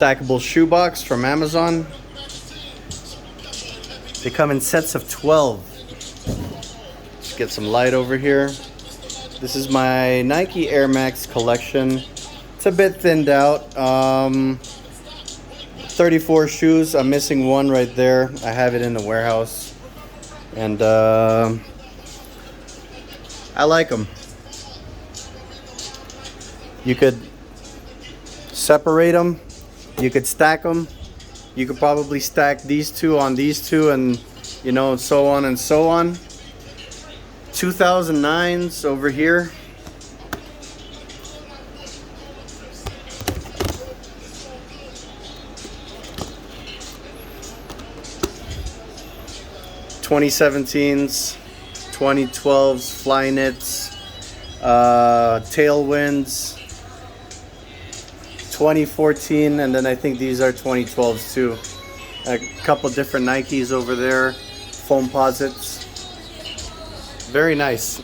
Stackable shoebox from Amazon. They come in sets of 12. Let's get some light over here. This is my Nike Air Max collection. It's a bit thinned out. 34 shoes. I'm missing one right there. I have it in the warehouse. And I like them. You could separate them. You could stack them. You could probably stack these two on these two, and you know, so on and so on. 2009s over here. (2017s), 2012s, Flyknits, Tailwinds, 2014, and then I think these are 2012s too. A couple different Nikes over there, foam posits. Very nice.